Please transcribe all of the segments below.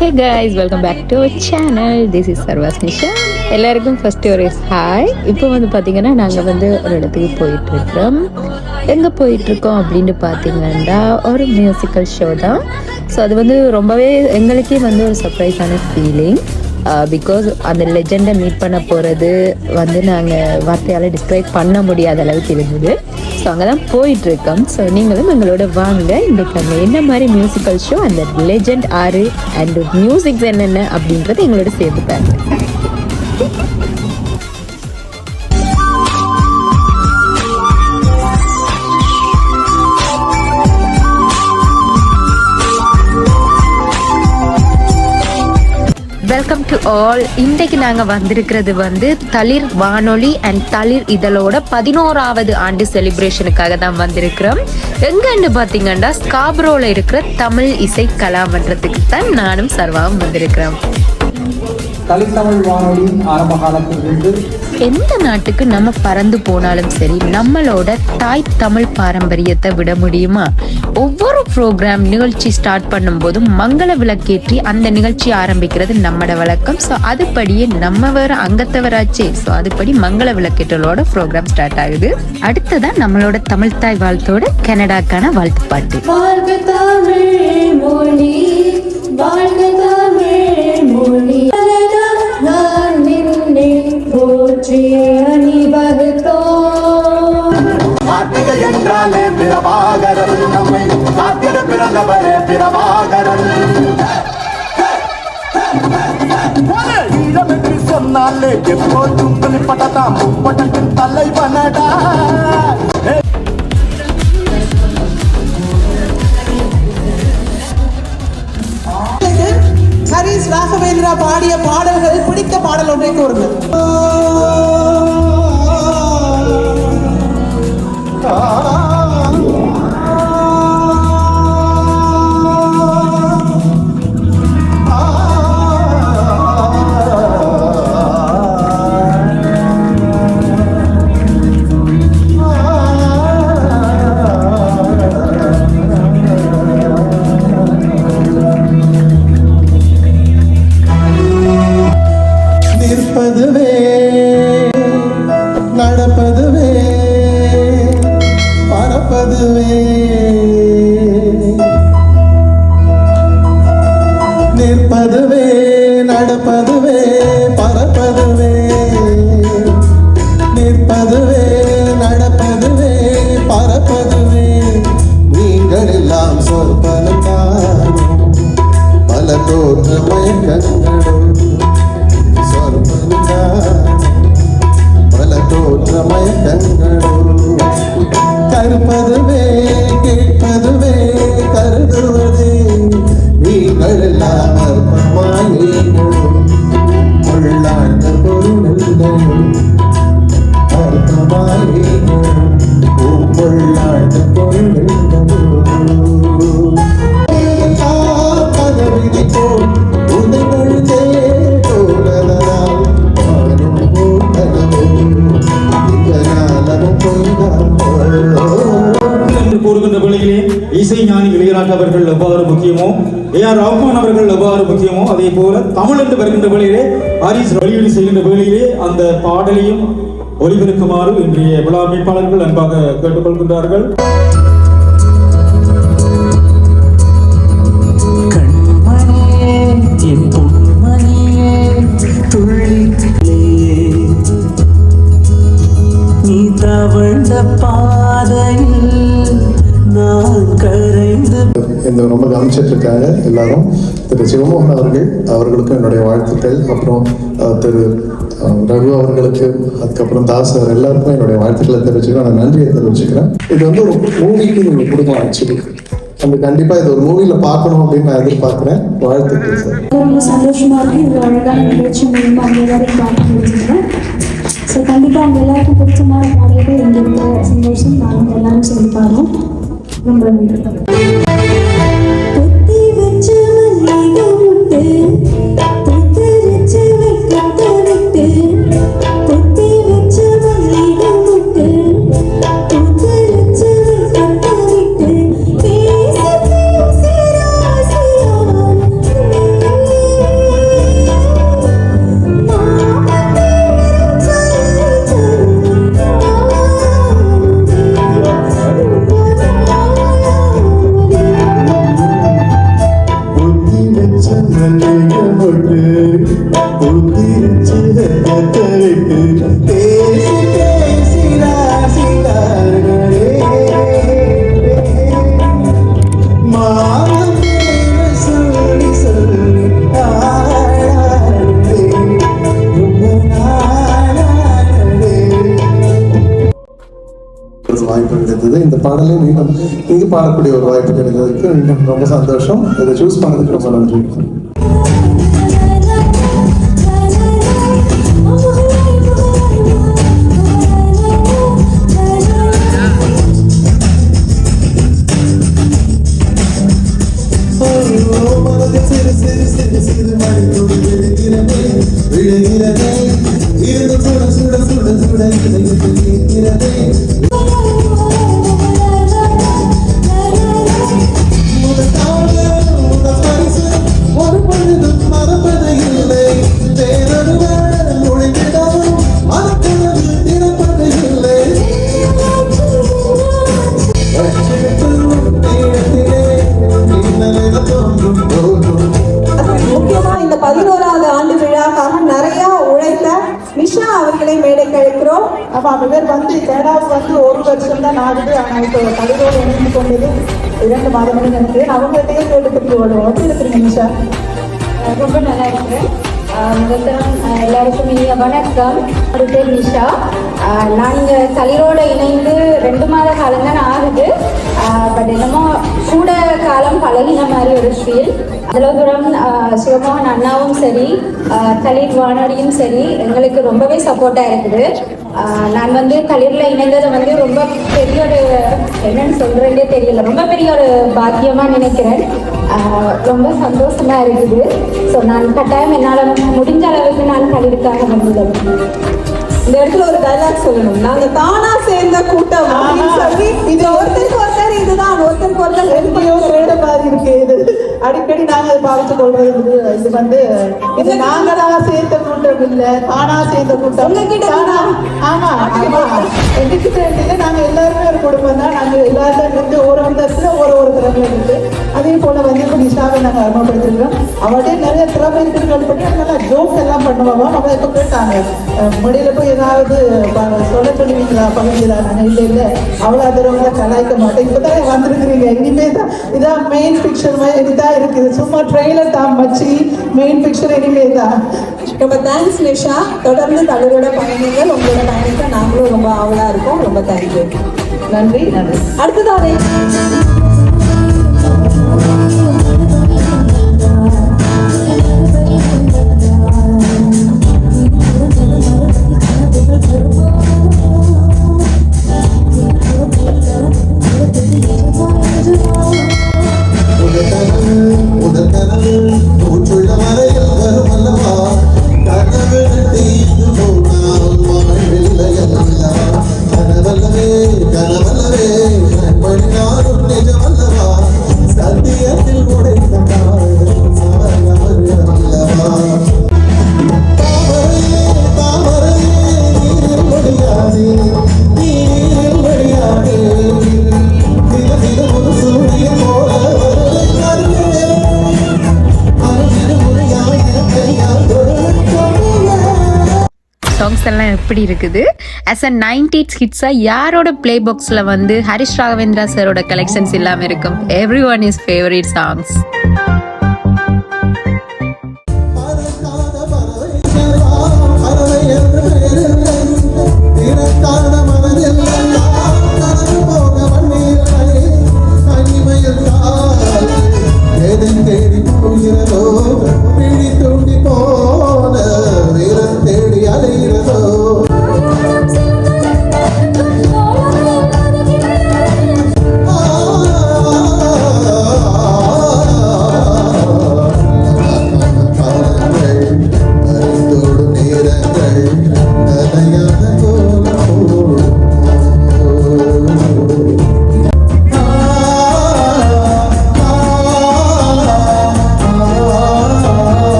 Hey guys, welcome back to our channel. This is Sarvas Nisha. எல்லாருக்கும் first ஒரு hi. இப்போ பார்த்தீங்கன்னா நாங்கள் ஒரு இடத்துக்கு போயிட்டுருக்கோம். எங்கே போயிட்டுருக்கோம் அப்படின்னு பார்த்தீங்கன்னா ஒரு மியூசிக்கல் ஷோ தான். ஸோ அது ரொம்பவே எங்களுக்கே ஒரு சர்ப்ரைஸான ஃபீலிங். பிகாஸ் அந்த லெஜெண்டை மீட் பண்ண போகிறது நாங்கள் வார்த்தையால் டிஸ்கிரைப் பண்ண முடியாத அளவுக்கு இருந்தது. ஸோ அங்கே தான் போயிட்டுருக்கோம். ஸோ நீங்களும் எங்களோட வாங்க. இன்றைக்கு அங்கே என்ன மாதிரி மியூசிக்கல் ஷோ, அந்த லெஜெண்ட் ஆறு அண்ட் மியூசிக்ஸ் என்னென்ன அப்படின்றத எங்களோட சேர்த்து பாருங்க. Welcome to all. இன்றைக்கு நாங்கள் வந்திருக்கிறது தளிர் வானொலி அண்ட் தளிர் இதழோட 11வது ஆண்டு செலிப்ரேஷனுக்காக தான் வந்திருக்கிறோம். எங்கன்னு பார்த்தீங்கன்னா ஸ்காப்ரோவில் இருக்கிற தமிழ் இசை கலாமன்றத்துக்கு தான் நானும் சர்வாவும் வந்திருக்கிறோம். தமிழ் வானொலி ஆரம்ப காலத்திலிருந்து எந்த நாட்டுக்கு நம்ம பறந்து போனாலும் சரி, நம்மளோட தாய் தமிழ் பாரம்பரியத்தை விட முடியுமா? ஒவ்வொரு ப்ரோக்ராம் நிகழ்ச்சி ஸ்டார்ட் பண்ணும் போதும் மங்கள விளக்கேற்றி அந்த நிகழ்ச்சி ஆரம்பிக்கிறது நம்மட வழக்கம். ஸோ அதுபடியே நம்ம வேற அங்கத்தவராச்சே. ஸோ அதுபடி மங்கள விளக்கேற்றலோட ப்ரோக்ராம் ஸ்டார்ட் ஆகுது. அடுத்ததான் நம்மளோட தமிழ் தாய் வாழ்த்தோட கனடாக்கான வாழ்த்து பாட்டு. சொன்னாலே எப்போதும் பட்டதா முப்பட்டத்தின் தலைவனடா. ஹரிஸ் ராகவேந்திரா பாடிய பாடல்கள் பிடித்த பாடல் ஒன்றை கூறுங்கள். நடப்பதுவே பறப்பதுவே, நிற்பதுவே நடப்பதுவே பறப்பதுவே, நிற்பதுவே நடப்பதுவே பறப்பதுவே, நீங்கள் எல்லாம் சொற்பனத்தாலும் பல தோற்ற மயக்கங்களும் பல தோற்றமய கண்களும் கருப்பதுவே கேட்பதுவே கருதுவதே, நீங்கள் எல்லாம் அற்பமாயினும் உள்ளாழ்ந்த பொருள்களும் அற்பமாயினும் உள்ளாழ்ந்த பொருள்களும் பதவிதி போல் உதவழுதே போலதனால் கூறுகின்ற வேளையிலே இசை ஞானி இளையராஜா அவர்கள் எவ்வாறு முக்கியமோ, AR ரஹ்மான் அவர்கள் எவ்வாறு முக்கியமோ, அதே போல தமிழ் என்று வருகின்ற வேளையிலே ஹரிஸ் வெளியீடு செய்கின்ற வேளையிலே அந்த பாடலையும் ஒளிபெருக்குமாறு இன்றைய விழா அமைப்பாளர்கள் அன்பாக கேட்டுக்கொள்கின்றார்கள். இந்த ரொம்ப கவனிச்சிட்டு இருக்காங்க எல்லாரும். திரு சிவமோகன் அவர்களுக்கும் என்னுடைய வாழ்த்துக்கள். அப்புறம் திரு ரகு அவர்களுக்கு, அதுக்கப்புறம் தாஸ் அவர் எல்லாருக்கும் என்னுடைய வாழ்த்துக்களை தெரிவிச்சுக்கிறேன், நான் நன்றியை தெரிவிச்சுக்கிறேன். இது ஒரு மூவிக்கு நீங்கள் கொடுக்கும் ஆக்சுவலி. நம்ம கண்டிப்பா இது ஒரு மூவில பார்க்கணும் அப்படின்னு நான் எதிர்பார்க்கிறேன். வாழ்த்துக்கள் சார். ரொம்ப சந்தோஷமா இருக்கு. இந்த அழகான நிகழ்ச்சி மூலமா அவங்க எல்லாரையும் பார்க்க முடிஞ்சுக்கிறேன். ஸோ கண்டிப்பாக அவங்க எல்லாருக்கும் பிடிச்ச மாதிரி பாடல்கள் எங்களுக்கு சந்தோஷம். நாங்கள் எல்லாரும் சேர்ந்து பாடுறோம். ரொம்ப ஒரு வாய்ப்பு கிடைத்தது. இந்த பாடலை மீண்டும் இங்கு பாடக்கூடிய ஒரு வாய்ப்பு கிடைத்ததுக்கு மீண்டும் ரொம்ப சந்தோஷம். இதை சூஸ் பண்ணதுக்கு ரொம்ப நன்றி. முக்கியமா இந்த 11வது ஆண்டு விழாக்காக நிறைய உழைத்த நிஷா அவர்களை மேடைக்கு அழைக்கிறோம். இவர் வந்து கனடாவுக்கு வந்து 1 வருஷம் தான் ஆகுது. ஆனால் இப்போ கலையோடு இணைந்து கொண்டது 2 மாதங்கள் நினைக்கிறேன். அவங்கள்ட்டயே கேட்டு வருவோம். எப்படி இருக்கிறீங்க நிஷா? ரொம்ப நல்லா இருக்கிறேன். எல்லாருக்கும் இனிய வணக்கம். ஒரு பேர் நிஷா. நாங்கள் கலிரோட இணைந்து 2 மாத காலம் தான் ஆகுது. பட் என்னமோ கூட காலம் பழகின மாதிரி ஒரு ஃபீல். அதில் தூரம் சிவமோகன் அண்ணாவும் சரி, கலீர் வானொலியும் சரி எங்களுக்கு ரொம்பவே சப்போர்ட்டாக இருக்குது. நான் வந்து கலீரில் இணைந்ததை வந்து ரொம்ப பெரிய ஒரு என்னன்னு சொல்கிறேன்னே தெரியல, ரொம்ப பெரிய ஒரு பாக்கியமாக நினைக்கிறேன். ரொம்ப சந்தோஷமாக இருக்குது. ஸோ நான் கட்டாயம் என்னால் முடிஞ்ச அளவுக்கு நான் கலீருக்காக வந்துள்ளேன். இந்த இடத்துல ஒரு டைலாக் சொல்லணும். நாங்க தானா சேர்ந்த கூட்டம் அப்படின்னு சொல்லி இது ஒருத்தருக்கு ஒருத்தர் இதுதான் ஒருத்தருக்கு ஒருத்தர் எப்படியோ வேட மாதிரி இருக்கு. இது அடிக்கடி நாங்க பாவிச்சு கொள்றது. இது வந்து இது நாங்களா சேர்ந்த கூட்டம் இல்ல, தானா சேர்ந்த கூட்டம். ஆமா ஆமா, எங்ககிட்ட நாங்க எல்லாருமே ஒரு குடும்பம் தான். நாங்க எல்லாரும் இருந்து ஒரு விதத்துல ஒரு திறமை இருக்கு. அதே போல வந்து இப்போ நிஷாவை நாங்க அறிமுகப்படுத்திருக்கோம். அவட்டே நிறைய திறமை இருக்குன்னு பற்றி நல்லா ஜோக்ஸ் எல்லாம் பண்ணுவோம். அவங்க இப்போ கேட்டாங்க முடியல போய் ஏதாவது சொல்ல சொல்லுவீங்களா பகுதியில். நாங்கள் இல்லை இல்லை அவ்வளோ தூரம் கலாய்க்க மாட்டேன். இப்போ தான் வந்துருக்குறீங்க. இனிமே தான் இதான் மெயின் பிக்சர் இதுதான் இருக்குது. சும்மா ட்ரெயிலர் தான் மச்சி, மெயின் பிக்சர் இனிமே தான். ரொம்ப தேங்க்ஸ் நிஷா. தொடர்ந்து கலரோட பயணிகள். உங்களோட பயணிக்க நாங்களும் ரொம்ப ஆவலா இருக்கோம். ரொம்ப தேங்க்யூ. நன்றி நன்றி. அடுத்ததாக சாங்ஸ் எல்லாம் எப்படி இருக்குது? ஆஸ் அ 90s ஹிட்ஸாக யாரோட பிளே பாக்ஸில் வந்து ஹரிஷ் ராகவேந்திரா சாரோட கலெக்ஷன்ஸ் இல்லாமல் இருக்கும்? Every one is favourite songs.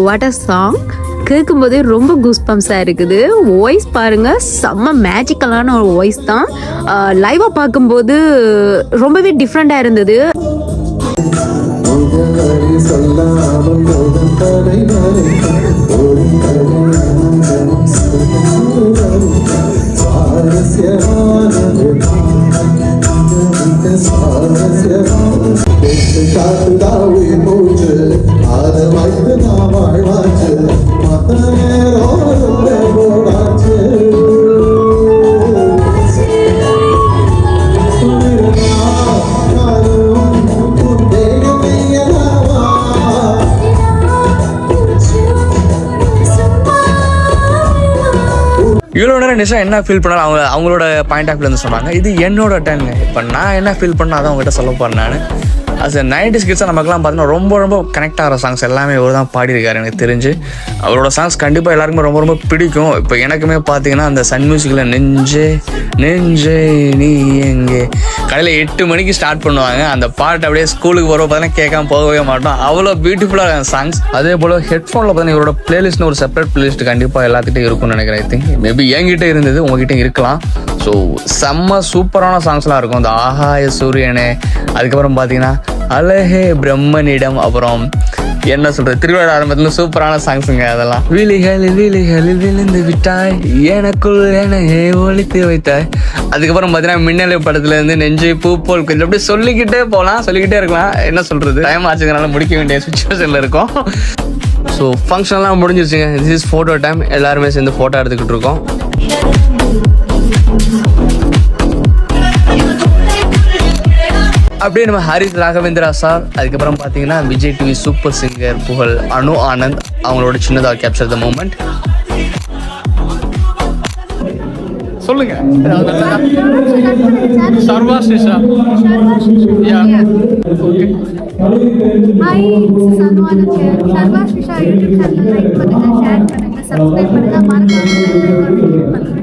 What a song. கேட்கும்போதே ரொம்ப கூஸ் பம்ப்ஸாக இருக்குது. வாய்ஸ் பாருங்கள், செம்ம மேஜிக்கலான ஒரு வாய்ஸ் தான். லைவாக பார்க்கும்போது ரொம்பவே டிஃப்ரெண்ட்டாக இருந்தது. இவ்வளோ நேரம் நிஷா என்ன ஃபீல் பண்ணாலும் அவங்களோட பாயிண்ட் ஆஃப் வியூலேருந்து சொன்னாங்க. இது என்னோட டர்ன். இப்போ நான் என்ன ஃபீல் பண்ணால் அதான் அவங்ககிட்ட சொல்ல போகிறேன். நான் அஸ் அ 90s கிட்ஸாக நமக்குலாம் பார்த்தீங்கன்னா ரொம்ப ரொம்ப கனெக்ட் ஆகிற சாங்ஸ் எல்லாமே இவர் தான் பாடியிருக்காரு. எனக்கு தெரிஞ்சு அவரோட சாங்ஸ் கண்டிப்பாக எல்லாருக்குமே ரொம்ப ரொம்ப பிடிக்கும். இப்போ எனக்குமே பார்த்தீங்கன்னா அந்த சன் மியூசிக்கில் நெஞ்சே நெஞ்சே நீ எங்கே காலையில் 8 மணிக்கு ஸ்டார்ட் பண்ணுவாங்க. அந்த பாட்டு அப்படியே ஸ்கூலுக்கு போகிறப்ப பார்த்தீங்கன்னா கேட்காம போகவே மாட்டோம். அவ்வளோ பியூட்டிஃபுல்லாக சாங்ஸ். அதே போல் ஹெட்ஃபோனில் பார்த்தீங்கன்னா இவரோட பிளேலிஸ்ட்னு ஒரு செப்பரேட் பிளேலிஸ்ட் கண்டிப்பாக எல்லாத்துக்கிட்டே இருக்கும்னு நினைக்கிறேன். ஐ திங்க் மேபி என்கிட்ட இருந்தது, உங்ககிட்ட இருக்கலாம். ஸோ செம்ம சூப்பரான சாங்ஸ்லாம் இருக்கும். இந்த ஆகாய சூரியனே, அதுக்கப்புறம் பார்த்தீங்கன்னா அழகே பிரம்மனிடம், அப்புறம் என்ன சொல்கிறது, திருவிழா ஆரம்பத்தில் சூப்பரான சாங்ஸுங்க அதெல்லாம். விழிகளில் விழிகளில் விழுந்து விட்டாய், எனக்குள் என்னையே ஒழித்து வைத்தாய். அதுக்கப்புறம் பார்த்தீங்கன்னா மின்னலை படத்துலேருந்து நெஞ்சை பூ போல் கொஞ்சம் அப்படியே சொல்லிக்கிட்டே போகலாம், சொல்லிக்கிட்டே இருக்கலாம். என்ன சொல்கிறது, டைம் ஆச்சுங்கனால முடிக்க வேண்டிய சுச்சுவேஷனில் இருக்கும். ஸோ ஃபங்க்ஷன்லாம் முடிஞ்சிருச்சுங்க. This is photo time. எல்லாருமே சேர்ந்து ஃபோட்டோ எடுத்துக்கிட்டு இருக்கோம். அப்படியே நம்ம ஹரிஸ் ராகவேந்திரா சார், அதுக்கப்புறம் பார்த்தீங்கன்னா விஜய் டிவி சூப்பர் சிங்கர் புகழ், அனு ஆனந்த் அவங்களோட சின்னதாக கேப்சர் த மூமெண்ட். சொல்லுங்க. Sarva Srisha. Hi, Sarva Srisha YouTube channel like பண்ணுங்க, ஷேர் பண்ணுங்க, சப்ஸ்கிரைப் பண்ணுங்க, மறக்காம